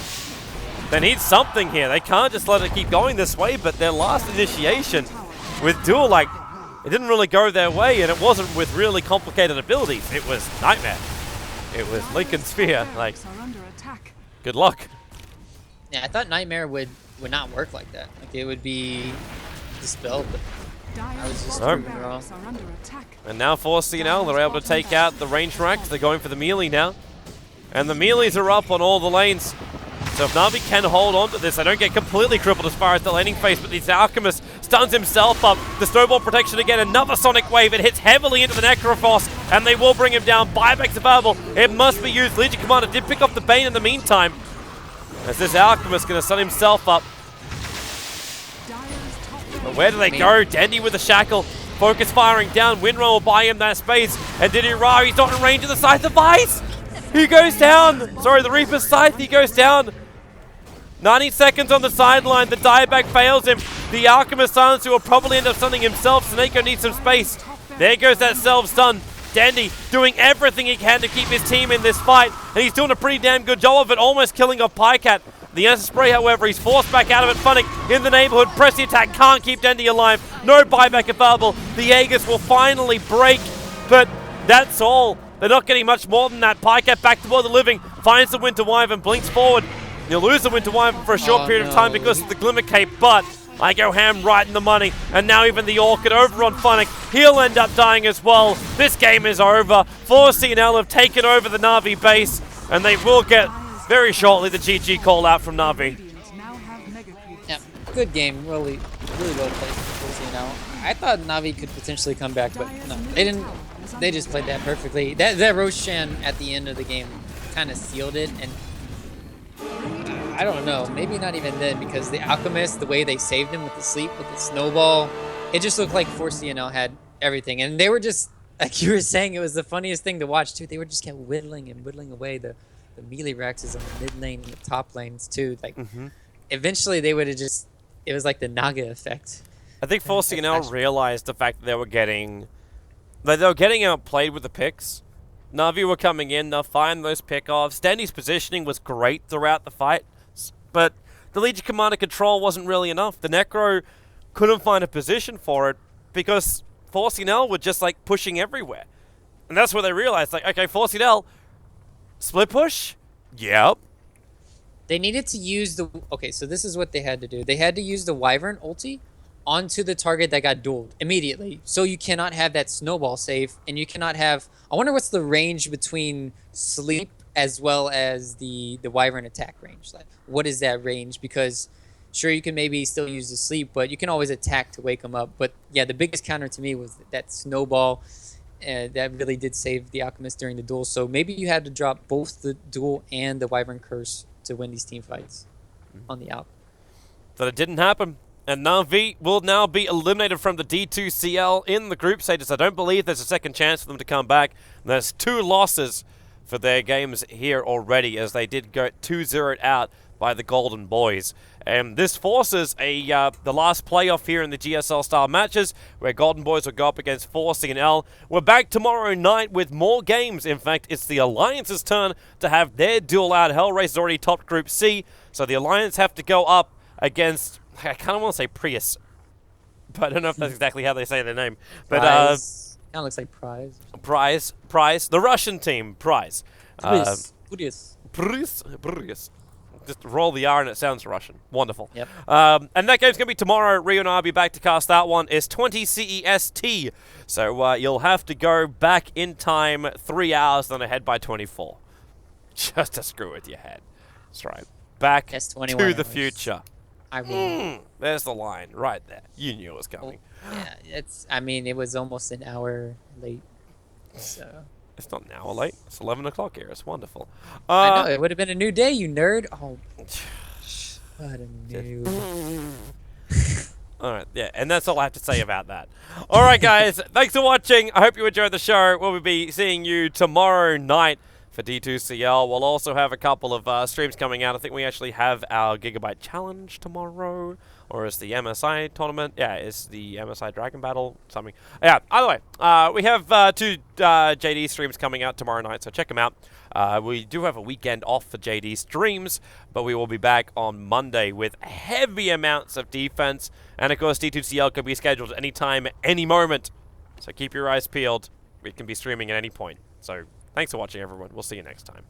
they need something here. They can't just let it keep going this way, but their last initiation with Duel, like, it didn't really go their way, and it wasn't with really complicated abilities. It was Nightmare. It was Lincoln Sphere. Like, Barracks are under attack. good luck. Yeah, I thought Nightmare would not work like that. Like it would be dispelled. But Dire's was just bottom proven barracks are under attack. And now for CNL, they're able to take out the range racks. They're going for the melee now. And the melees are up on all the lanes. So if Na'Vi can hold on to this, they don't get completely crippled as far as the laning phase, but the Alchemist stuns himself up. The snowball protection again, another Sonic Wave. It hits heavily into the Necrophos, and they will bring him down. Buyback's available. It must be used. Legion Commander did pick up the Bane in the meantime. As this Alchemist going to stun himself up. Dire's top But where do they go? Dandy with the shackle. Focus firing down. Windrun will buy him that space. And Didira, he's not in range of the Scythe of Ice. He goes down. Sorry, the Reaper's Scythe, he goes down. 90 seconds on the sideline. The dieback fails him. The Alchemist Silencer will probably end up stunning himself. Snako needs some space. There goes that self-stun. Dandy doing everything he can to keep his team in this fight. And he's doing a pretty damn good job of it, almost killing off Pycat. The answer spray, however, he's forced back out of it. Phonic in the neighborhood. Press the attack. Can't keep Dandy alive. No buyback available. The Aegis will finally break. But that's all. They're not getting much more than that. Pycat back toward the living. Finds the Winter Wyvern. Blinks forward. You'll lose the Winter Wyvern for a short period of time because of the Glimmer Cape. But I go ham right in the money. And now even the Orchid over on Phonic. He'll end up dying as well. This game is over. 4CNL have taken over the Na'Vi base. And they will get very shortly the GG call out from Na'Vi. Radiant now have mega creeps. Yeah, good game. Really, really well played. You know, I thought Na'Vi could potentially come back, but no, they didn't. They just played that perfectly. That Roshan at the end of the game kind of sealed it, and I don't know, maybe not even then, because the Alchemist, the way they saved him with the sleep, with the snowball, it just looked like 4CNL had everything, and they were just like you were saying. It was the funniest thing to watch too. They were just kept whittling and whittling away the melee racks on the mid lane and the top lanes too. Like eventually they would have just. It was like the Naga effect. I think 4CNL realized the fact that they were getting outplayed with the picks. Na'Vi were coming in, they'll find those pick-offs. Dandy's positioning was great throughout the fight, but the Legion Commander control wasn't really enough. The Necro couldn't find a position for it because 4CNL were just like pushing everywhere. And that's where they realized, like, okay, 4CNL, split push? Yep. They needed to use the... Okay, so this is what they had to do. They had to use the Wyvern ulti onto the target that got dueled immediately. So you cannot have that snowball save, and you cannot have... I wonder what's the range between sleep as well as the Wyvern attack range. Like, what is that range? Because sure, you can maybe still use the sleep, but you can always attack to wake them up. But yeah, the biggest counter to me was that snowball. That really did save the Alchemist during the duel. So maybe you had to drop both the duel and the Wyvern Curse to win these team fights on the Alp. But it didn't happen. And Na'Vi will now be eliminated from the D2CL in the group stages. I don't believe there's a second chance for them to come back. There's 2 losses for their games here already, as they did go 2-0'd out by the Golden Boys. And this forces the last playoff here in the GSL style matches, where Golden Boys will go up against Forcing and L. We're back tomorrow night with more games. In fact, it's the Alliance's turn to have their duel out. Hellraiser's already topped Group C, so the Alliance have to go up against, I kind of want to say Prius, but I don't know if that's exactly how they say their name. But Prize. Kind of looks like Prize. Prize, the Russian team, Prize. Prius. Prius. Just roll the R and it sounds Russian. Wonderful. Yep. And that game's going to be tomorrow. Rio and I will be back to cast that one. It's 20 CEST. So you'll have to go back in time 3 hours, then ahead by 24. Just to screw with your head. That's right. Back That's to 21 the hours. future. I mean, There's the line right there. You knew it was coming. yeah, I mean, it was almost an hour late. So. It's not an hour late. It's 11 o'clock here. It's wonderful. I know, it would have been a new day, you nerd. Oh, what a noob. All right, yeah, and that's all I have to say about that. All right, guys, thanks for watching. I hope you enjoyed the show. We'll be seeing you tomorrow night for D2CL. We'll also have a couple of streams coming out. I think we actually have our Gigabyte Challenge tomorrow, or is the MSI tournament? Yeah, it's the MSI Dragon Battle, something. Yeah, either way, we have 2 JD streams coming out tomorrow night, so check them out. We do have a weekend off for JD streams, but we will be back on Monday with heavy amounts of defense. And, of course, D2CL can be scheduled any time, any moment. So keep your eyes peeled. We can be streaming at any point. So thanks for watching, everyone. We'll see you next time.